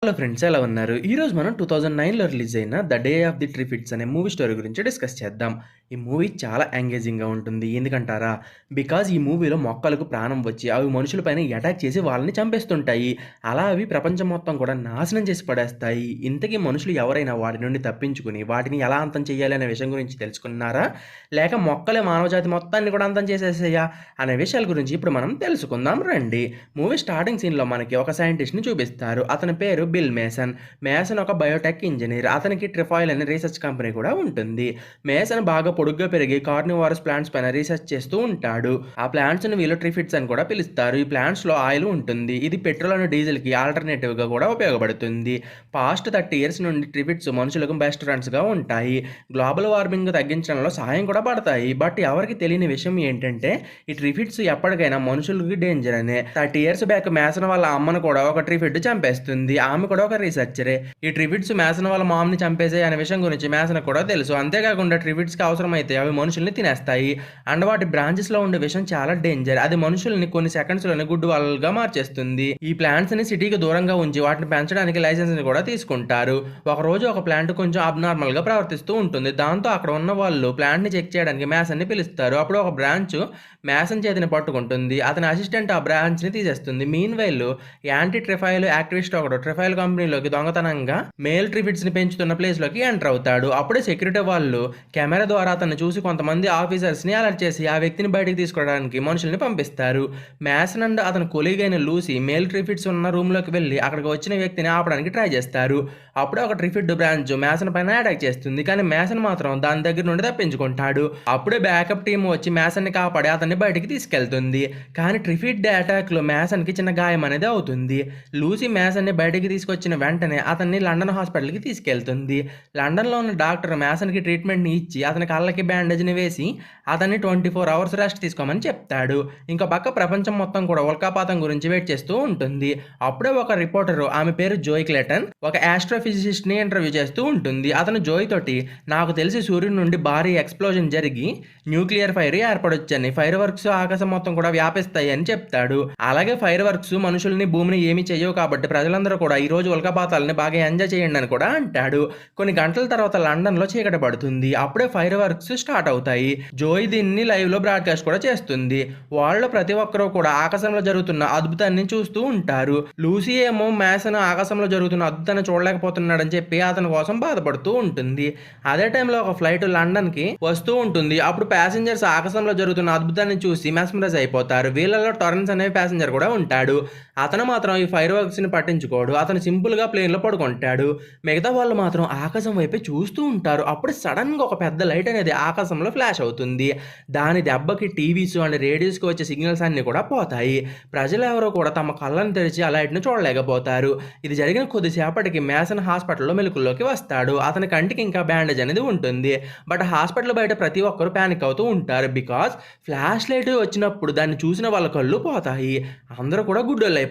Hello friends ఎలా ఉన్నారు? ఈరోజు మనం 2009లో రిలీజ్ అయిన 'ద డే ఆఫ్ ది ట్రిఫిట్స్' అనే మూవీ స్టోరీ గురించి డిస్కస్ చేద్దాం. ఈ మూవీ చాలా ఎంగేజింగ్‌గా ఉంటుంది. ఎందుకంటారా? బికాజ్ ఈ మూవీలో మొక్కలకు ప్రాణం వచ్చి అవి మనుషులపైన అటాక్ చేసి వాళ్ళని చంపేస్తుంటాయి. అలా అవి ప్రపంచం మొత్తం కూడా నాశనం చేసి పడేస్తాయి. ఇంతకీ మనుషులు ఎవరైనా వాటి నుండి తప్పించుకుని వాటిని ఎలా అంతం చేయాలి అనే విషయం గురించి తెలుసుకున్నారా? లేక మొక్కలే మానవజాతి మొత్తాన్ని కూడా అంతం చేసేసాయా? అనే విషయాల గురించి ఇప్పుడు మనం తెలుసుకుందాం రండి. మూవీ స్టార్టింగ్ సీన్‌లో మనకి ఒక సైంటిస్ట్‌ని చూపిస్తారు. అతని పేరు బిల్ మేసన్. మేసన్ ఒక బయోటెక్ ఇంజినీర్. అతనికి ట్రిఫాయిల్ అనే రీసెర్చ్ కంపెనీ కూడా ఉంటుంది. మేసన్ బాగా పొడుగ్గా పెరిగి కార్నివారస్ ప్లాంట్స్ పైన రీసెర్చ్ చేస్తూ ఉంటాడు. ఆ ప్లాంట్స్‌ని వీళ్ళు ట్రిఫిట్స్ అని కూడా పిలుస్తారు. ఈ ప్లాంట్స్‌లో ఆయిల్ ఉంటుంది. ఇది పెట్రోల్ అండ్ డీజిల్‌కి ఆల్టర్‌నేటివ్‌గా కూడా ఉపయోగపడుతుంది. పాస్ట్ 30 ఇయర్స్ నుండి ట్రిఫిట్స్ మనుషులకు బెస్ట్ ఫ్రెండ్స్‌గా ఉంటాయి. గ్లోబల్ వార్మింగ్ తగ్గించడంలో సహాయం కూడా పడతాయి. బట్ ఎవరికీ తెలియని విషయం ఏంటంటే ఈ ట్రిఫిట్స్ ఎప్పటికైనా మనుషులకి డేంజర్ అనే. 30 ఇయర్స్ బ్యాక్ మేసన్ వాళ్ళ అమ్మను కూడా ఒక ట్రిఫిట్ చంపేస్తుంది. ఆమె కూడా ఒక రీసెర్చరే. ఈ ట్రిఫిట్స్ మేసన్ వాళ్ళ మామ్‌ని చంపేసాయి అనే విషయం గురించి మేసన్‌కి కూడా తెలుసు. అంతేకాకుండా ట్రిఫిట్స్‌కి అవసరమైతే అవి మనుషుల్ని తినేస్తాయి. అండ్ వాటి బ్రాంచెస్‌లో ఉండే విషం చాలా డేంజర్. అది మనుషుల్ని కొన్ని సెకండ్స్‌లోనే గుడ్డు వాళ్ళుగా మార్చేస్తుంది. ఈ ప్లాంట్స్‌ని సిటీకి దూరంగా ఉంచి వాటిని పెంచడానికి లైసెన్స్‌ని కూడా తీసుకుంటారు. ఒకరోజు ఒక ప్లాంట్ కొంచెం అబ్నార్మల్‌గా ప్రవర్తిస్తూ ఉంటుంది. దాంతో అక్కడ ఉన్న వాళ్ళు ప్లాంట్‌ని చెక్ చేయడానికి మేసన్‌ని పిలుస్తారు. అప్పుడు ఒక బ్రాంచ్ మేసన్ చేతిని పట్టుకుంటుంది. అతని అసిస్టెంట్ ఆ బ్రాంచ్‌ని తీసేస్తుంది. మీన్‌వైల్ యాంటీ ట్రిఫైల్ యాక్టివిస్ట్ ఒకడు ట్రిఫైల్ కంపెనీలోకి దొంగతనంగా మేల్ ట్రిఫిట్స్‌ని పెంచుతున్న ప్లేస్‌లోకి ఎంటర్ అవుతాడు. అప్పుడే సెక్యూరిటీ వాళ్ళు కెమెరా ద్వారా అతన్ని చూసి కొంతమంది ఆఫీసర్స్‌ని అలర్ట్ చేసి ఆ వ్యక్తిని బయటికి తీసుకురావడానికి మనుషుల్ని పంపిస్తారు. మేసన్ అండ్ అతని కొలీగ్ అయిన లూసీ మేల్ ట్రిఫిట్స్ ఉన్న రూమ్‌లోకి వెళ్లి అక్కడికి వచ్చిన వ్యక్తిని ఆపడానికి ట్రై చేస్తారు. అప్పుడే ఒక ట్రిఫిట్ బ్రాంచ్ మేసన్ పైన అటాక్ చేస్తుంది. కానీ మేసన్ మాత్రం దాని దగ్గర నుండి తప్పించుకుంటాడు. అప్పుడే బ్యాకప్ టీం వచ్చి మేసన్ని కాపాడి అతన్ని బయటికి తీసుకెళ్తుంది. కానీ ట్రిఫిట్ అటాక్‌లో మేసన్‌కి చిన్న గాయం అనేది అవుతుంది. లూసీ మేసన్ని బయటికి తీసుకొచ్చిన వెంటనే అతన్ని లండన్ హాస్పిటల్‌కి తీసుకెళ్తుంది. లండన్‌లో ఉన్న డాక్టర్ మేసన్‌కి ట్రీట్మెంట్‌ని ఇచ్చి అతని కళ్ళకి బ్యాండేజ్‌ని వేసి అతన్ని 24 అవర్స్ రెస్ట్ తీసుకోమని చెప్తాడు. ఇంకో పక్క ప్రపంచం మొత్తం కూడా ఉల్కాపాతం గురించి వెయిట్ చేస్తూ ఉంటుంది. అప్పుడే ఒక రిపోర్టర్, ఆమె పేరు జోయ్ క్లేటన్, ఒక ఆస్ట్రోఫిజిసిస్ట్‌ని ఇంటర్వ్యూ చేస్తూ ఉంటుంది. అతను జోయ్ తోటి నాకు తెలిసి సూర్యుడి నుండి భారీ ఎక్స్‌ప్లోజన్ జరిగి న్యూక్లియర్ ఫైర్ ఏర్పడొచ్చని, ఫైర్ వర్క్స్ ఆకాశం మొత్తం కూడా వ్యాపిస్తాయి అని చెప్తాడు. అలాగే ఫైర్ వర్క్స్ మనుషుల్ని భూమిని ఏమీ చేయవు కాబట్టి ప్రజలందరూ కూడా ఈ రోజు ఉల్కాపాతాలని బాగా ఎంజాయ్ చేయండి అని కూడా అంటాడు. కొన్ని గంటల తర్వాత లండన్‌లో చీకటి పడుతుంది. అప్పుడే ఫైర్ వర్క్స్ స్టార్ట్ అవుతాయి. జోయ్ దీన్ని లైవ్‌లో బ్రాడ్‌కాస్ట్ కూడా చేస్తుంది. వాళ్ళలో ప్రతి ఒక్కరూ కూడా ఆకాశంలో జరుగుతున్న అద్భుతాన్ని చూస్తూ ఉంటారు. లూసీ ఏమో మేసన్ ఆకాశంలో జరుగుతున్న అద్భుతాన్ని చూడలేకపోతున్నాడని చెప్పి అతని కోసం బాధపడుతూ ఉంటుంది. అదే టైంలో ఒక ఫ్లైట్ లండన్‌కి వస్తూ ఉంటుంది. అప్పుడు ప్యాసింజర్స్ ఆకాశంలో జరుగుతున్న అద్భుతాన్ని చూసి మెస్మరైజ్ అయిపోతారు. వీళ్ళలో టొరెన్స్ అనే ప్యాసింజర్ కూడా ఉంటాడు. అతను మాత్రం ఈ ఫైర్ వర్క్స్‌ని పట్టించుకోడు. అతను సింపుల్‌గా ప్లేన్‌లో పడుకుంటాడు. మిగతా వాళ్ళు మాత్రం ఆకాశం వైపే చూస్తూ ఉంటారు. అప్పుడు సడన్‌గా ఒక పెద్ద లైట్ అనేది ఆకాశంలో ఫ్లాష్ అవుతుంది. దాని దెబ్బకి టీవీస్ అండ్ రేడియోస్‌కి వచ్చే సిగ్నల్స్ అన్నీ కూడా పోతాయి. ప్రజలెవరూ కూడా తమ కళ్ళను తెరిచి ఆ లైట్‌ని చూడలేకపోతారు. ఇది జరిగిన కొద్దిసేపటికి మేసన్ హాస్పిటల్‌లో మెలకువలోకి వస్తాడు. అతని కంటికి ఇంకా బ్యాండేజ్ అనేది ఉంటుంది. బట్ హాస్పిటల్ బయట ప్రతి ఒక్కరు పానిక్ అవుతూ ఉంటారు. బికాజ్ ఫ్లాష్ లైట్ వచ్చినప్పుడు దాన్ని చూసిన వాళ్ళ కళ్ళు పోతాయి. అందరూ కూడా గుడ్డోళ్ళైపోతారు.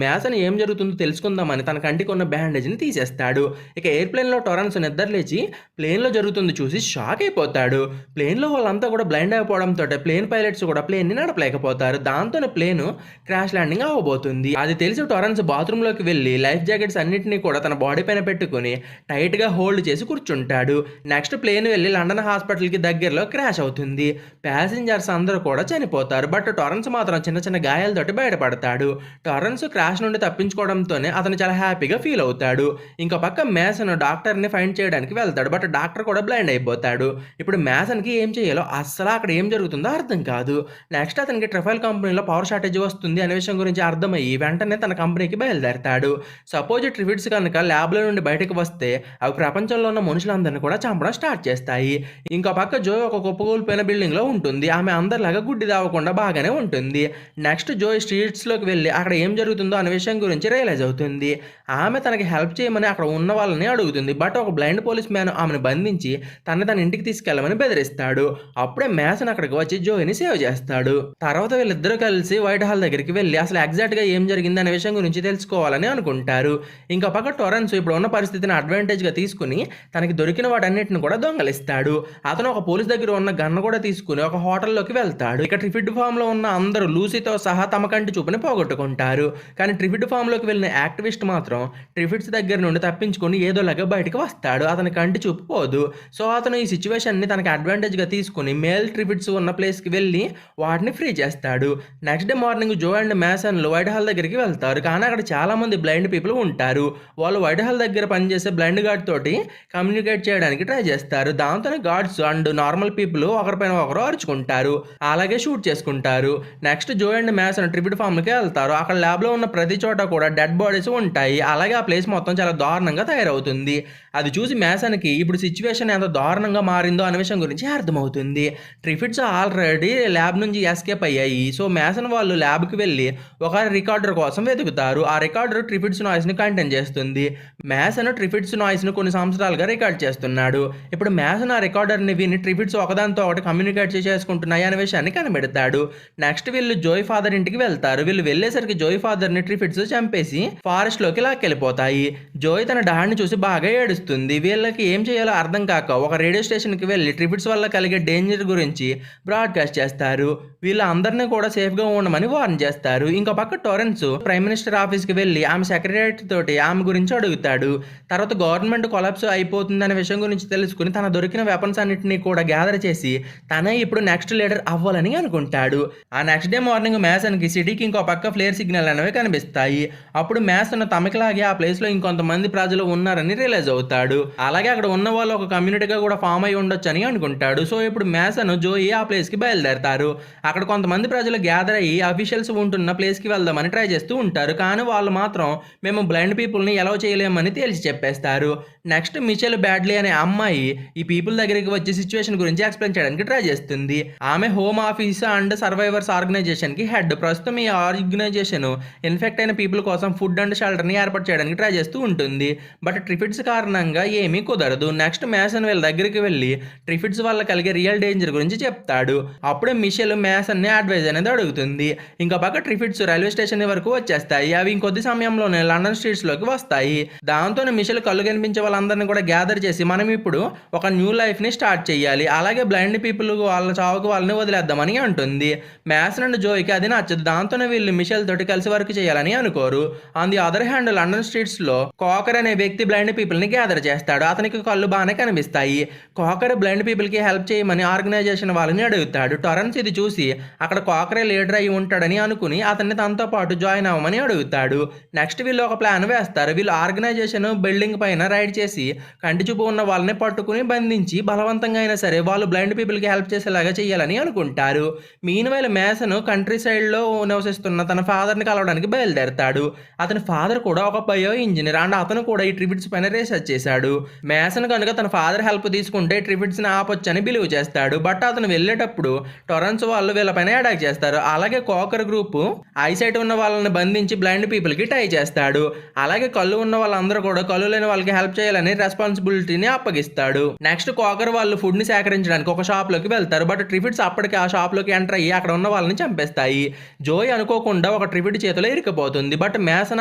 మేసన్ ఏం జరుగుతుందో తెలుసుకుందామని తన కంటికి ఉన్న బ్యాండేజ్‌ని తీసేస్తాడు. ఇక ఎయిర్‌ప్లేన్‌లో టొరెన్స్ నిద్రలేచి ప్లేన్‌లో జరుగుతుంది చూసి షాక్ అయిపోతాడు. ప్లేన్‌లో వాళ్ళంతా కూడా బ్లైండ్ అయిపోవడంతో ప్లేన్ పైలట్స్ కూడా ప్లేన్‌ని నడపలేకపోతారు. దాంతోనే ప్లేన్ క్రాష్ ల్యాండింగ్ అవ్వబోతుంది. అది తెలిసి టొరెన్స్ బాత్రూంలోకి వెళ్ళి లైఫ్ జాకెట్స్ అన్నిటిని కూడా తన బాడీ పైన పెట్టుకొని టైట్‌గా హోల్డ్ చేసి కూర్చుంటాడు. నెక్స్ట్ ప్లేన్ వెళ్ళి లండన్ హాస్పిటల్‌కి దగ్గరలో క్రాష్ అవుతుంది. ప్యాసింజర్స్ అందరూ కూడా చనిపోతారు. బట్ టొరెన్స్ మాత్రం చిన్న చిన్న గాయాలతోటి బయటపడతాడు. టొరెన్స్ క్రాష్ నుండి తప్పించుకోవడంతోనే అతను చాలా హ్యాపీగా ఫీల్ అవుతాడు. ఇంకో పక్క మేసన్ డాక్టర్‌ని ఫైండ్ చేయడానికి వెళ్తాడు. బట్ డాక్టర్ కూడా బ్లైండ్ అయిపోతాడు. ఇప్పుడు మేసన్‌కి ఏం చేయాలో అస్సలు అక్కడ ఏం జరుగుతుందో అర్థం కాదు. నెక్స్ట్ అతనికి ట్రిఫైల్ కంపెనీలో పవర్ షార్టేజ్ వస్తుంది అనే విషయం గురించి అర్థమయ్యి వెంటనే తన కంపెనీకి బయలుదేరతాడు. సపోజ్ ట్రిఫిట్స్ కనుక ల్యాబ్‌లో నుండి బయటకు వస్తే అవి ప్రపంచంలో ఉన్న మనుషులందరినీ కూడా చంపడం స్టార్ట్ చేస్తాయి. ఇంకో పక్క జోయ్ ఒక కుప్పకూలిపోయిన బిల్డింగ్‌లో ఉంటుంది. ఆమె అందరిలాగా గుడ్డి తాగకుండా బాగానే ఉంటుంది. నెక్స్ట్ జోయ్ స్ట్రీట్స్‌లోకి వెళ్ళి అక్కడ ఏం జరుగుతుందో అనే విషయం గురించి రియలైజ్ అవుతుంది. ఆమె తనకి హెల్ప్ చేయమని అక్కడ ఉన్న వాళ్ళని అడుగుతుంది. బట్ ఒక బ్లైండ్ పోలీస్ మ్యాన్ ఆమెను బంధించి తన ఇంటికి తీసుకెళ్ళమని బెదిరిస్తాడు. అప్పుడే మేసన్ అక్కడికి వచ్చి జోయ్‌ని సేవ్ చేస్తాడు. తర్వాత వీళ్ళిద్దరూ కలిసి వైట్ హాల్ దగ్గరికి వెళ్ళి అసలు ఎగ్జాక్ట్‌గా ఏం జరిగింది అనే విషయం గురించి తెలుసుకోవాలని అనుకుంటారు. ఇంకో పక్క టొరెన్స్ ఇప్పుడు ఉన్న పరిస్థితిని అడ్వాంటేజ్‌గా తీసుకుని తనకి దొరికిన వాటన్నిటిని కూడా దొంగలిస్తాడు. అతను ఒక పోలీస్ దగ్గర ఉన్న గన్ కూడా తీసుకుని ఒక హోటల్‌లోకి వెళ్తాడు. ఇక ట్రిఫిడ్ ఫామ్‌లో ఉన్న అందరూ లూసీతో సహా తమ కంటి చూపుని పోగొట్టుకుంటారు. కానీ ట్రిఫిడ్ ఫామ్‌లోకి వెళ్ళిన యాక్టివిస్ట్ మాత్రం ట్రిఫిట్స్ దగ్గర నుండి తప్పించుకొని ఏదోలాగా బయటకు వస్తాడు. అతని కంటి చూపు పోదు. సో, అతను ఈ సిట్యుయేషన్‌ని తనకి అడ్వాంటేజ్‌గా తీసుకొని మేల్ ట్రిఫిట్స్ ఉన్న ప్లేస్‌కి వెళ్ళి వాటిని ఫ్రీ చేస్తాడు. Next day morning Joe and మేసన్‌లు వైట్ హాల్ దగ్గరికి వెళ్తారు. కానీ అక్కడ చాలామంది బ్లైండ్ పీపుల్ ఉంటారు. వాళ్ళు వైట్ హాల్ దగ్గర పనిచేసే బ్లైండ్ గార్డ్ తోటి కమ్యూనికేట్ చేయడానికి ట్రై చేస్తారు. దాంతోనే గార్డ్స్ అండ్ నార్మల్ పీపుల్ ఒకరిపైన ఒకరు అరుచుకుంటారు. అలాగే షూట్ చేసుకుంటారు. Next Joe and Mason tribute ఫామ్‌కి వెళ్తారు. అక్కడ ల్యాబ్‌లో ఉన్న ప్రతి చోట కూడా డెడ్ బాడీస్ ఉంటాయి. అలాగే ఆ ప్లేస్ మొత్తం చాలా దారుణంగా తయారవుతుంది. అది చూసి మేసన్‌కి ఇప్పుడు సిట్యుయేషన్ ఎంత దారుణంగా మారిందో అనే విషయం గురించి అర్థమవుతుంది. ట్రిఫిట్స్ ఆల్రెడీ ల్యాబ్ నుంచి ఎస్కేప్ అయ్యాయి. సో, మేసన్ వాళ్ళు ల్యాబ్‌కి వెళ్ళి ఒక రికార్డర్ కోసం వెతుకుతారు. ఆ రికార్డర్ ట్రిఫిట్స్ నాయిస్‌ని కంటైన్ చేస్తుంది. మేసన్ ట్రిఫిట్స్ నాయిస్‌ని కొన్ని సంవత్సరాలుగా రికార్డ్ చేస్తున్నాడు. ఇప్పుడు మేసన్ ఆ రికార్డర్‌ని విని ట్రిఫిట్స్ ఒకదానితో ఒకటి కమ్యూనికేట్ చేసుకుంటున్నాయి అనే విషయాన్ని కనిపెడతాడు. నెక్స్ట్ వీళ్ళు జోయ్ ఫాదర్ ఇంటికి వెళ్తారు. వీళ్ళు వెళ్ళేసరికి జోయ్ ఫాదర్‌ని ట్రిఫిట్స్ చంపేసి ఫారెస్ట్‌లోకి లాక్కెళ్ళిపోతాయి. జోయ్ తన డాడ్‌ని చూసి బాగా ఏడుస్తుంది. వీళ్ళకి ఏం చేయాలో అర్థం కాక ఒక రేడియో స్టేషన్‌కి వెళ్ళి ట్రిఫిట్స్ వల్ల కలిగే డేంజర్ గురించి బ్రాడ్‌కాస్ట్ చేస్తారు. వీళ్ళందరినీ కూడా సేఫ్‌గా ఉండమని వార్న్ చేస్తారు. ఇంకో పక్క టొరెన్స్ ప్రైమ్ మినిస్టర్ ఆఫీస్‌కి వెళ్ళి ఆమె సెక్రటరీ తోటి ఆమె గురించి అడుగుతాడు. తర్వాత గవర్నమెంట్ కొలాప్స్ అయిపోతుందనే విషయం గురించి తెలుసుకుని తన దొరికిన వెపన్స్ అన్నిటిని కూడా గ్యాదర్ చేసి తనే ఇప్పుడు నెక్స్ట్ లీడర్ అవ్వాలని అనుకుంటాడు. ఆ నెక్స్ట్ డే మార్నింగ్ మేసన్‌కి సిటీకి ఇంకో పక్క ఫ్లేర్ సిగ్నల్ అనేవి కనిపిస్తాయి. అప్పుడు మేసన్ తమకిలాగే ఆ ప్లేస్‌లో ఇంకొంతమంది ప్రజలు ఉన్నారని రియలైజ్ అవుతాడు. అలాగే అక్కడ ఉన్న వాళ్ళు ఒక కమ్యూనిటీగా కూడా ఫామ్ అయి ఉండొచ్చని అనుకుంటాడు. సో, ఇప్పుడు మేసన్ జోయి ఆ ప్లేస్‌కి బయలుదేరతారు. అక్కడ కొంతమంది ప్రజలు గ్యాదర్ అయ్యి అఫీషియల్స్ ఉంటున్న ప్లేస్‌కి వెళ్దామని ట్రై చేస్తూ ఉంటారు. కానీ వాళ్ళు మాత్రం మేము బ్లైండ్ పీపుల్‌ని ఎలౌ చేయలేమని తేల్చి చెప్పేస్తారు. నెక్స్ట్ మిచెల్ బ్యాడ్లీ అనే అమ్మాయి ఈ పీపుల్ దగ్గరికి వచ్చి సిచ్యువేషన్ గురించి ఎక్స్ప్లెయిన్ చేయడానికి ట్రై చేస్తుంది. ఆమె హోమ్ ఆఫీస్ అండ్ సర్వైవర్స్ ఆర్గనైజేషన్‌కి హెడ్. ప్రస్తుతం ఈ ఆర్గనైజేషన్ ఇన్ఫెక్ట్ అయిన పీపుల్ కోసం ఫుడ్ అండ్ షెల్టర్‌ని ఏర్పాటు చేయడానికి ట్రై చేస్తూ ఉంటుంది. బట్ ట్రిఫిట్స్ కారణంగా ఏమీ కుదరదు. నెక్స్ట్ మేసన్ వీళ్ళ దగ్గరికి వెళ్ళి ట్రిఫిట్స్ వల్ల కలిగే రియల్ డేంజర్ గురించి చెప్తాడు. అప్పుడే మిషెల్ మేసన్ని అడ్వైజ్ అనేది అడుగుతుంది. ఇంకా పక్క ట్రిఫిట్స్ రైల్వే స్టేషన్ వరకు వచ్చేస్తాయి. అవి ఇంకొద్ది సమయంలోనే లండన్ స్ట్రీట్స్‌లోకి వస్తాయి. దాంతోనే మిషెల్ కళ్ళు కనిపించే వాళ్ళందరినీ కూడా గ్యాదర్ చేసి మనం ఇప్పుడు ఒక న్యూ లైఫ్‌ని స్టార్ట్ చేయాలి. అలాగే బ్లైండ్ పీపుల్ వాళ్ళ చావుకు వాళ్ళని వదిలేద్దామని అంటుంది. మేసన్ అండ్ జోయికి అది నచ్చదు. దాంతోనే వీళ్ళు మిషెల్ తోటి కలిసి వర్క్ చేయాలని అనుకోరు. On the other hand London స్ట్రీట్స్‌లో కాకర్ అనే వ్యక్తి బ్లైండ్ పీపుల్‌ని గ్యాదర్ చేస్తాడు. అతనికి కళ్ళు బాగానే కనిపిస్తాయి. కాకర్ బ్లైండ్ పీపుల్‌కి హెల్ప్ చేయమని ఆర్గనైజేషన్ వాళ్ళని అడుగుతాడు. టొరెన్స్ ఇది చూసి అక్కడ కాకరే లీడర్ అయి ఉంటాడని అనుకుని అతన్ని తనతో పాటు జాయిన్ అవ్వమని అడుగుతాడు. నెక్స్ట్ వీళ్ళు ఒక ప్లాన్ వేస్తారు. వీళ్ళు ఆర్గనైజేషన్ బిల్డింగ్ పైన రైడ్ చేసి కంటి చూపు ఉన్న వాళ్ళని పట్టుకుని బంధించి బలవంతంగా అయినా సరే వాళ్ళు బ్లైండ్ పీపుల్‌కి హెల్ప్ చేసేలాగా చేయాలని అనుకుంటారు. మీన్‌వైల్ మేసన్ కంట్రీ సైడ్‌లో నివసిస్తున్న తన ఫాదర్‌ని కలవడానికి బయలుదేరతాడు. అతని ఫాదర్ కూడా ఒక బయో ఇంజనీర్ అండ్ అతను కూడా ఈ ట్రిఫిట్స్ పైన రీసెర్చ్ చేశాడు. మేసన్ కనుక తన ఫాదర్ హెల్ప్ తీసుకుంటే ట్రిఫిట్స్‌ని ఆపొచ్చని బిలీవ్ చేస్తాడు. బట్ అతను వెళ్ళేటప్పుడు టొరెన్స్ వాళ్ళు వీళ్ళపైన అటాక్ చేస్తారు. అలాగే కాకర్ గ్రూప్ ఐసైట్ ఉన్న వాళ్ళని బంధించి బ్లైండ్ పీపుల్‌కి టై చేస్తాడు. అలాగే కళ్ళు ఉన్న వాళ్ళందరూ కూడా కళ్ళు లేని వాళ్ళకి హెల్ప్ చేయాలని రెస్పాన్సిబిలిటీని అప్పగిస్తాడు. నెక్స్ట్ కాకర్ వాళ్ళు ఫుడ్‌ని సేకరించడానికి ఒక షాప్‌లోకి వెళ్తారు. బట్ ట్రిఫిట్స్ అప్పటికి ఆ షాప్‌లోకి ఎంటర్ అయ్యి అక్కడ ఉన్న వాళ్ళని చంపేస్తాయి. జోయ్ అనుకోకుండా ఒక ట్రిఫిట్ చేతిలో ఇరుక్కుపోతుంది. బట్ మేసన్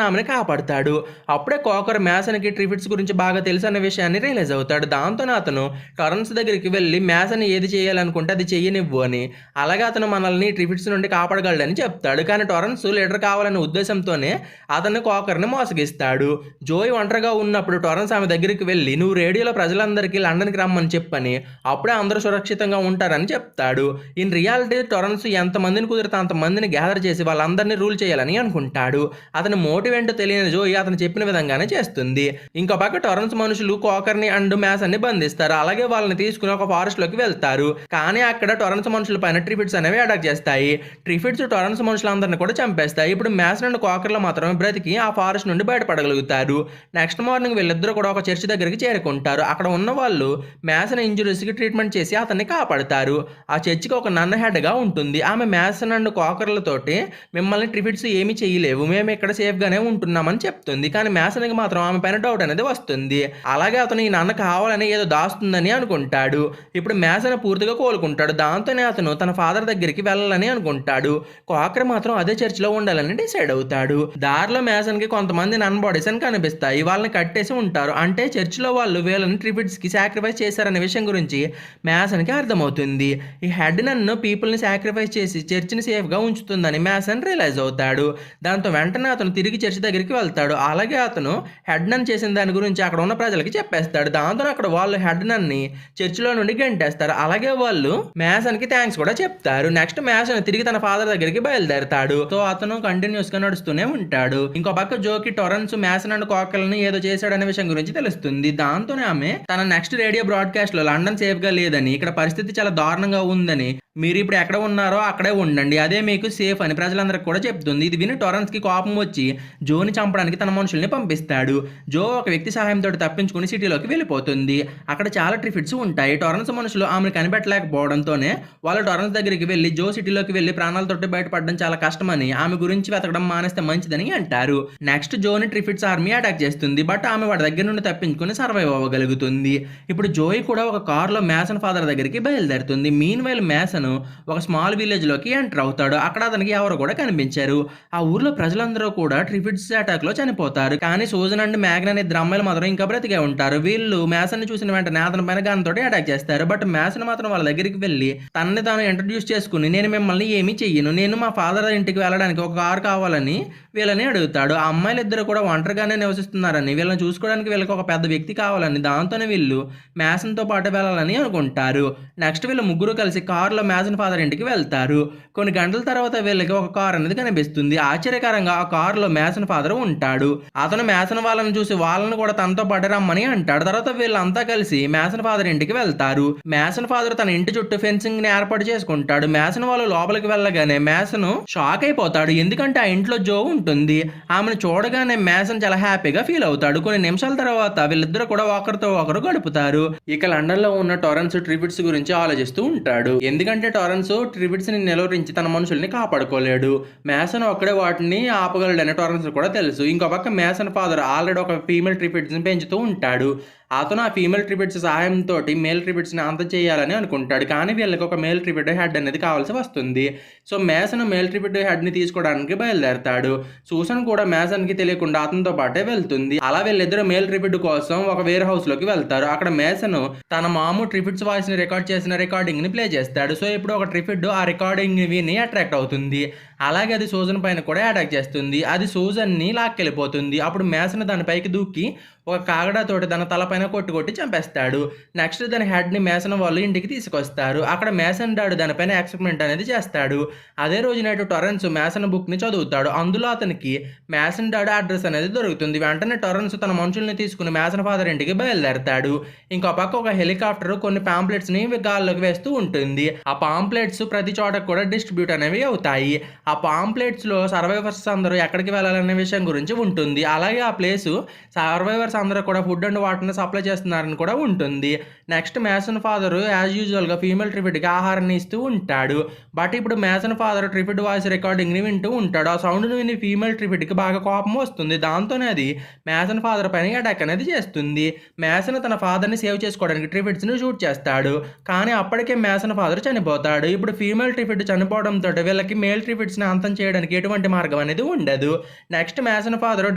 ఆమెను కాపాడుతాడు. అప్పుడే కాకర్ మేసన్‌కి ట్రిఫిట్స్ గురించి బాగా తెలుసు అనే విషయాన్ని రియలైజ్ అవుతాడు. దాంతోనే అతను టొరెన్స్ దగ్గరికి వెళ్ళి మేసన్ ఏది చేయాలనుకుంటే అది చెయ్యనివ్వు అని, అలాగే అతను మనల్ని ట్రిఫిట్స్ నుండి కాపాడగలడని చెప్తాడు. కానీ టొరెన్స్ లీడర్ కావాలనే ఉద్దేశంతోనే అతన్ని కాకర్ని మోసగిస్తాడు. జోయ్ ఒంటరిగా ఉన్నప్పుడు టొరెన్స్ ఆమె దగ్గరికి వెళ్ళి నువ్వు రేడియోలో ప్రజలందరికీ లండన్కి రమ్మని చెప్పని అప్పుడే అందరూ సురక్షితంగా ఉంటారని చెప్తాడు. ఇన్ రియాలిటీ టొరెన్స్ ఎంతమందిని కుదిరితే అంతమందిని గ్యాదర్ చేసి వాళ్ళందరినీ రూల్ చేయాలని అనుకుంటాడు. అతని మోటివ్ ఏంటో తెలియని జోయ్ అతను చెప్పిన విధంగానే చేస్తుంది. ఇంకో పక్క టొరెన్స్ మనుషులు కాకర్ని అండ్ మేసన్ని బంధిస్తారు. అలాగే వాళ్ళని తీసుకుని ఒక ఫారెస్ట్ లోకి వెళ్తారు. కానీ అక్కడ టొరెన్స్ మనుషుల పైన ట్రిఫిట్స్ అనేవి అటాక్ చేస్తాయి. ట్రిఫిట్స్ టొరెన్స్ మనుషులందరినీ కూడా చంపేస్తాయి. ఇప్పుడు మేసన్ అండ్ కాకర్లు మాత్రమే బ్రతికి ఆ ఫారెస్ట్ నుండి బయటపడగలుగుతారు. నెక్స్ట్ మార్నింగ్ వీళ్ళిద్దరూ కూడా ఒక చర్చ్ దగ్గరికి చేరుకుంటారు. అక్కడ ఉన్న వాళ్ళు మేసన్ ఇంజురీస్కి ట్రీట్మెంట్ చేసి అతన్ని కాపాడుతారు. ఆ చర్చికి ఒక నన్న హెడ్గా ఉంటుంది. ఆమె మేసన్ అండ్ కాకర్లతోటి మిమ్మల్ని ట్రిఫిట్స్ ఏమీ చేయలేవు, మేము ఇక్కడ సేఫ్గానే ఉంటున్నామని చెప్తుంది. కానీ మేసన్కి మాత్రం ఆమె పైన డౌట్ అనేది వస్తుంది. అలాగే అతను ఈ నాన్న కావాలని ఏదో దాస్తుందని అనుకుంటాడు. ఇప్పుడు మేసన్ పూర్తిగా కోలుకుంటాడు. దాంతోనే అతను తన ఫాదర్ దగ్గరికి వెళ్ళాలని అనుకుంటాడు. కాకర్ మాత్రం అదే చర్చిలో ఉండాలని డిసైడ్ అవుతాడు. దారిలో మేసన్కి కొంతమంది నన్ బాడీస్ అని కనిపిస్తాయి. వాళ్ళని కట్టేసి ఉంటారు. అంటే చర్చిలో వాళ్ళు వీళ్ళని ట్రిఫిట్స్కి సాక్రిఫైస్ చేశారనే విషయం గురించి మేసన్కి అర్థమవుతుంది. ఈ హెడ్ నన్ను పీపుల్ని సాక్రిఫైస్ చేసి చర్చిని సేఫ్గా ఉంచుతుందని మేసన్ రియలైజ్ అవుతాడు. దాంతో వెంటనే అతను తిరిగి చర్చి దగ్గరికి వెళ్తాడు. అలాగే అతను హెడ్‌నన్ చేసిన దాని గురించి అక్కడ ఉన్న ప్రజలకి చెప్పేస్తాడు. దాంతో అక్కడ వాళ్ళు హెడ్‌నన్‌ని చర్చిలో నుండి గెంటేస్తారు. అలాగే వాళ్ళు మేసన్‌కి థాంక్స్ కూడా చెప్తారు. నెక్స్ట్ మేసన్ తిరిగి తన ఫాదర్ దగ్గరికి బయలుదేరతాడు. సో అతను కంటిన్యూస్‌గా నడుస్తూనే ఉంటాడు. ఇంకో పక్క జోకి టొరెన్స్ మేసన్ అండ్ కాకల్‌ని ఏదో చేశాడనే విషయం గురించి తెలుస్తుంది. దాంతోనే ఆమె తన నెక్స్ట్ రేడియో బ్రాడ్‌కాస్ట్‌లో లండన్ సేఫ్‌గా లేదని, ఇక్కడ పరిస్థితి చాలా దారుణంగా ఉందని, మీరిప్పుడు ఎక్కడ ఉన్నారో అక్కడే ఉండండి, అదే మీకు సేఫ్ అని ప్రజలందరికి కూడా చెప్తుంది. ఇది విని టొరెన్స్‌కి కోపం వచ్చి జోని చంపడానికి తన మనుషుల్ని పంపిస్తాడు. జో ఒక వ్యక్తి సహాయంతో తప్పించుకుని సిటీలోకి వెళ్ళిపోతుంది. అక్కడ చాలా ట్రిఫిట్స్ ఉంటాయి. టొరెన్స్ మనుషులు ఆమెను కనిపెట్టలేకపోవడంతోనే వాళ్ళు టొరెన్స్ దగ్గరికి వెళ్ళి జో సిటీలోకి వెళ్ళి ప్రాణాలతోటి బయటపడడం చాలా కష్టమని, ఆమె గురించి వెతకడం మానేస్తే మంచిదని అంటారు. నెక్స్ట్ జోని ట్రిఫిట్స్ ఆర్మీ అటాక్ చేస్తుంది. బట్ ఆమె వాడి దగ్గర నుండి తప్పించుకుని సర్వైవ్ అవ్వగలుగుతుంది. ఇప్పుడు జోయి కూడా ఒక కారులో మేసన్ ఫాదర్ దగ్గరికి బయలుదేరుతుంది. మీన్ వైల్ మేసన్ ఒక స్మాల్ విలేజ్ లోకి ఎంటర్ అవుతాడు. అక్కడ అతనికి ఎవరు కూడా కనిపించారు. ఆ ఊర్లో ప్రజలందరూ కూడా ట్రిఫిట్స్ అటాక్ లో చనిపోతారు. కానీ సూజన్ అండ్ మ్యాగ్నా అనే ఇద్దరు అమ్మాయిలు మాత్రం ఇంకా బ్రతికే ఉంటారు. వీళ్ళు మేసన్ ని చూసిన వెంటనే అతని పైన గన్ తోటి అటాక్ చేస్తారు. బట్ మేసన్ మాత్రం వాళ్ళ దగ్గరికి వెళ్ళి తనని తాను ఇంట్రడ్యూస్ చేసుకుని, నేను మిమ్మల్ని ఏమీ చెయ్యను, నేను మా ఫాదర్ ఇంటికి వెళ్ళడానికి ఒక కారు కావాలని వీళ్ళని అడుగుతాడు. ఆ అమ్మాయిలు ఇద్దరు కూడా ఒంటరిగానే నివసిస్తున్నారని, వీళ్ళని చూసుకోవడానికి వీళ్ళకి ఒక పెద్ద వ్యక్తి కావాలని, దాంతోనే వీళ్ళు మేసన్ తో పాటు వెళ్ళాలని అనుకుంటారు. నెక్స్ట్ వీళ్ళు ముగ్గురు కలిసి కారులో మేసన్ ఫాదర్ ఇంటికి వెళ్తారు. కొన్ని గంటల తర్వాత వీళ్ళకి ఒక కార్ అనేది కనిపిస్తుంది. ఆశ్చర్యకరంగా ఆ కారులో మేసన్ ఫాదర్ ఉంటాడు. అతను మేసన్ వాళ్ళని చూసి వాళ్ళని కూడా తనతో పాటు రమ్మని అంటాడు. తర్వాత వీళ్ళంతా కలిసి మేసన్ ఫాదర్ ఇంటికి వెళ్తారు. మేసన్ ఫాదర్ తన ఇంటి చుట్టూ ఫెన్సింగ్ ని ఏర్పాటు చేసుకుంటాడు. మేసన్ వాళ్ళు లోపలికి వెళ్ళగానే మేసన్ షాక్ అయిపోతాడు. ఎందుకంటే ఆ ఇంట్లో జో ఉంటుంది. ఆమెను చూడగానే మేసన్ చాలా హ్యాపీగా ఫీల్ అవుతాడు. కొన్ని నిమిషాల తర్వాత వీళ్ళిద్దరు కూడా ఒకరితో ఒకరు గడుపుతారు. ఇక లండన్ లో ఉన్న టొరెన్స్ ట్రిఫిట్స్ గురించి ఆలోచిస్తూ ఉంటాడు. ఎందుకంటే టొరెన్స్ ట్రిఫిట్స్ ని నిలువరించి తన మనుషుల్ని కాపాడుకోలేడు. మేసన్ ఒక్కడే వాటిని ఆపగలడని టొరెన్స్ కూడా తెలుసు. ఇంకో పక్క మేసన్ ఫాదర్ ఆల్రెడీ ఒక ఫీమేల్ ట్రిఫిట్స్ ని పెంచుతూ ఉంటాడు. అతను ఆ ఫీమేల్ ట్రిఫిట్స్ సహాయంతో మేల్ ట్రిఫిట్స్ ని అంతం చేయాలని అనుకుంటాడు. కానీ వీళ్ళకి ఒక మేల్ ట్రిఫిట్ హెడ్ అనేది కావాల్సి వస్తుంది. సో మేసన్ మేల్ ట్రిఫిట్ హెడ్ ని తీసుకోవడానికి బయలుదేరతాడు. సూసన్ కూడా మేసన్ కి తెలియకుండా అతనితో పాటే వెళ్తుంది. అలా వీళ్ళిద్దరు మేల్ ట్రిఫిట్ కోసం ఒక వేర్ హౌస్ లోకి వెళ్తారు. అక్కడ మేసన్ తన మాము ట్రిఫిట్స్ వాయిస్ ని రికార్డ్ చేసిన రికార్డింగ్ ని ప్లే చేస్తాడు. సో ఇప్పుడు ఒక ట్రిఫిట్ ఆ రికార్డింగ్ విని అట్రాక్ట్ అవుతుంది. అలాగే అది సూజన్ పైన కూడా అటాక్ చేస్తుంది. అది సూజన్ ని లాక్కెళ్ళిపోతుంది. అప్పుడు మేసన్ దానిపైకి దూకి ఒక కాగడాతోటి తన తలపైన కొట్టి చంపేస్తాడు. నెక్స్ట్ దాని హెడ్ ని మేసన్ వాళ్ళు ఇంటికి తీసుకొస్తారు. అక్కడ మేసన్ డాడ్ దానిపైన ఎక్స్పెరిమెంట్ అనేది చేస్తాడు. అదే రోజు నైట్ టొరెన్స్ మేసన్ బుక్ ని చదువుతాడు. అందులో అతనికి మేసన్ డాడ్ అడ్రస్ అనేది దొరుకుతుంది. వెంటనే టొరెన్స్ తన మనుషుల్ని తీసుకుని మేసన్ ఫాదర్ ఇంటికి బయలుదేరతాడు. ఇంకో పక్క ఒక హెలికాప్టర్ కొన్ని పాంప్లెట్స్ ని గాల్లోకి వేస్తూ ఉంటుంది. ఆ పాంప్లెట్స్ ప్రతి చోట కూడా డిస్ట్రిబ్యూట్ అనేవి అవుతాయి. ఆ పాంప్లెట్స్ లో సర్వైవర్స్ అందరూ ఎక్కడికి వెళ్ళాలనే విషయం గురించి ఉంటుంది. అలాగే ఆ ప్లేస్ సర్వైవర్స్ అందరూ కూడా ఫుడ్ అండ్ వాటర్ ని సప్లై చేస్తున్నారని కూడా ఉంటుంది. Next mason father as usual గా ఫీమేల్ ట్రిఫిట్ కి ఆహారాన్ని ఇస్తూ ఉంటాడు. బట్ ఇప్పుడు మేసన్ ఫాదర్ ట్రిఫిట్ వాయిస్ రికార్డింగ్ ని వింటూ ఉంటాడు. ఆ సౌండ్ ని విని ఫీమేల్ ట్రిఫిట్ కి బాగా కోపం వస్తుంది. దాంతోనే అది మేసన్ ఫాదర్ పైన అటాక్ అనేది చేస్తుంది. మేసన్ తన ఫాదర్ ని సేవ్ చేసుకోవడానికి ట్రిఫిట్స్ ని షూట్ చేస్తాడు. కానీ అప్పటికే మేసన్ ఫాదర్ చనిపోతాడు. ఇప్పుడు ఫీమేల్ ట్రిఫిట్ చనిపోవడంతో వీళ్ళకి మేల్ ట్రిఫిట్స్ ని అంతం చేయడానికి ఎటువంటి మార్గం అనేది ఉండదు. నెక్స్ట్ మేసన్ ఫాదర్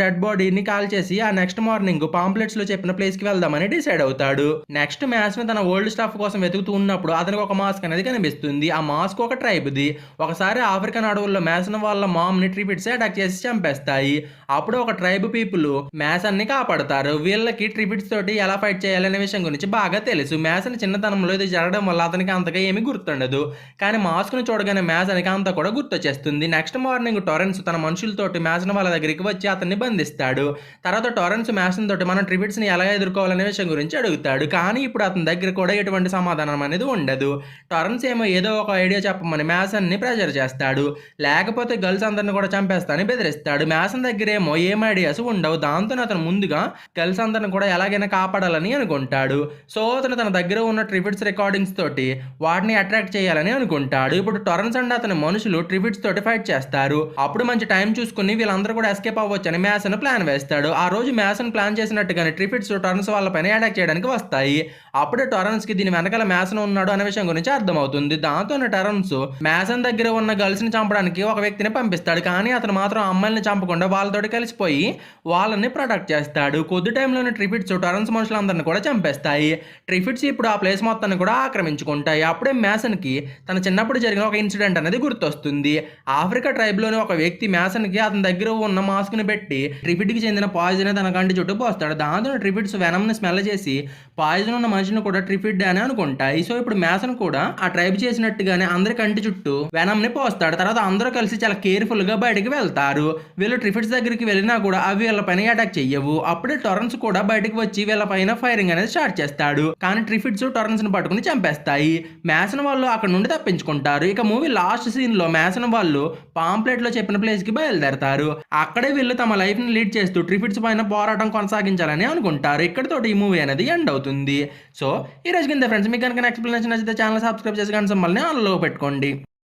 డెడ్ బాడీని కాల్ చేసి ఆ నెక్స్ట్ మార్నింగ్ పాంప్లెట్స్ లో చెప్పిన ప్లేస్ కి వెళ్దామని డిసైడ్ అవుతాడు. నెక్స్ట్ మేసన్ తన ఓల్డ్ స్టాఫ్ కోసం వెతుకుతూ ఉన్నప్పుడు అతనికి ఒక మాస్క్ అనేది కనిపిస్తుంది. ఆ మాస్క్ ఒక ట్రైబ్ ది. ఒకసారి ఆఫ్రికన్ అడవుల్లో మేసన్ వాళ్ళ మామ్ ని ట్రిఫిట్స్ అటాక్ చేసి చంపేస్తాయి. అప్పుడు ఒక ట్రైబ్ పీపుల్ మేసన్ ని కాపాడతారు. వీళ్ళకి ట్రిఫిట్స్ తోటి ఎలా ఫైట్ చేయాలనే విషయం గురించి బాగా తెలుసు. మేసన్ చిన్నతనంలో ఇది జరగడం వల్ల అతనికి అంతగా ఏమీ గుర్తుండదు. కానీ మాస్క్ ను చూడగానే మేసన్ కి అంతా కూడా గుర్తొచ్చేస్తుంది. నెక్స్ట్ మార్నింగ్ టొరెన్స్ తన మనుషులతోటి మేసన్ వాళ్ళ దగ్గరికి వచ్చి అతన్ని బంధిస్తాడు. తర్వాత టొరెన్స్ మేసన్ తోటి మనం ట్రిఫిట్స్ ని ఎలా ఎదుర్కోవాలనే విషయం గురించి అడుగుతాడు. కానీ ఇప్పుడు అతని దగ్గర కూడా ఎటువంటి సమాధానం అనేది ఉండదు. టొరెన్స్ ఏమో ఏదో ఒక ఐడియా చెప్పమని మేసన్ ని ప్రెజర్ చేస్తాడు. లేకపోతే గర్ల్స్ అందరిని కూడా చంపేస్తానని బెదిరిస్తాడు. మేసన్ దగ్గర ఏమో ఏం ఐడియాస్ ఉండవు. దాంతో అతను ముందుగా గర్ల్స్ అందరిని కూడా ఎలాగైనా కాపాడాలని అనుకుంటాడు. సో అతను తన దగ్గర ఉన్న ట్రిఫిట్స్ రికార్డింగ్స్ తోటి వాటిని అట్రాక్ట్ చేయాలని అనుకుంటాడు. ఇప్పుడు టొరెన్స్ అండ్ అతని మనుషులు ట్రిఫిట్స్ తోటి ఫైట్ చేస్తారు. అప్పుడు మంచి టైం చూసుకుని వీళ్ళందరూ కూడా ఎస్కేప్ అవ్వచ్చని మేసన్ ప్లాన్ వేస్తాడు. ఆ రోజు మేసన్ ప్లాన్ చేసినట్టుగానే ట్రిఫిట్స్ టొరెన్స్ వాళ్ళపైన అటాక్ చేయడానికి వస్తాయి. అప్పుడే టొరెన్స్‌కి దీని వెనకాల మేసన్ ఉన్నాడు అనే విషయం గురించి అర్థమవుతుంది. దాంతోనే టొరెన్స్ మేసన్ దగ్గర ఉన్న గర్ల్స్‌ని చంపడానికి ఒక వ్యక్తిని పంపిస్తాడు. కానీ అతను మాత్రం అమ్మాయిల్ని చంపకుండా వాళ్ళతోటి కలిసిపోయి వాళ్ళని ప్రొటెక్ట్ చేస్తాడు. కొద్ది టైంలోనే ట్రిఫిట్స్ టొరెన్స్ మనుషులందరిని కూడా చంపేస్తాయి. ట్రిఫిట్స్ ఇప్పుడు ఆ ప్లేస్ మొత్తాన్ని కూడా ఆక్రమించుకుంటాయి. అప్పుడే మేసన్‌కి తన చిన్నప్పుడు జరిగిన ఒక ఇన్సిడెంట్ అనేది గుర్తొస్తుంది. ఆఫ్రికా ట్రైబ్‌లోని ఒక వ్యక్తి మేసన్‌కి అతని దగ్గర ఉన్న మాస్క్‌ని పెట్టి ట్రిఫిట్‌కి చెందిన పాయిజన్ తన కంటి చుట్టూ పోస్తాడు. దాంతో ట్రిఫిట్స్ వెనమ్‌ని స్మెల్ చేసి పాయిజన్ ఉన్న మనిషిని కూడా ట్రిఫిడ్ అని అనుకుంటాయి. సో ఇప్పుడు మేసన్ కూడా ఆ ట్రైబ్ చేసినట్టుగానే అందరి కంటి చుట్టూ వెనమ్‌ని పోస్తాడు. తర్వాత అందరూ కలిసి చాలా కేర్‌ఫుల్‌గా బయటికి వెళ్తారు. వీళ్ళు ట్రిఫిట్స్ దగ్గరికి వెళ్ళినా కూడా అవి వీళ్ళపైన అటాక్ చెయ్యవు. అప్పుడే టొరెన్స్ కూడా బయటికి వచ్చి వీళ్ళపైన ఫైరింగ్ అనేది స్టార్ట్ చేస్తాడు. కానీ ట్రిఫిట్స్ టొరెన్స్‌ని పట్టుకుని చంపేస్తాయి. మేసన్ వాళ్ళు అక్కడ నుండి తప్పించుకుంటారు. ఇక మూవీ లాస్ట్ సీన్‌లో మేసన్ వాళ్ళు పాంప్లెట్‌లో చెప్పిన ప్లేస్‌కి బయలుదేరతారు. అక్కడే వీళ్ళు తమ లైఫ్‌ని లీడ్ చేస్తూ ట్రిఫిట్స్ పైన పోరాటం కొనసాగించాలని అనుకుంటారు. ఇక్కడితోటి ఈ మూవీ అనేది ఎండ్ అవుతుంది. సో ఈ రోజు కింద ఫ్రెండ్స్ మీకు కనుక ఎక్స్‌ప్లనేషన్ నచ్చితే ఛానల్ సబ్స్క్రైబ్ చేసి గంట సింబల్‌ని ఆన్‌లో పెట్టుకోండి.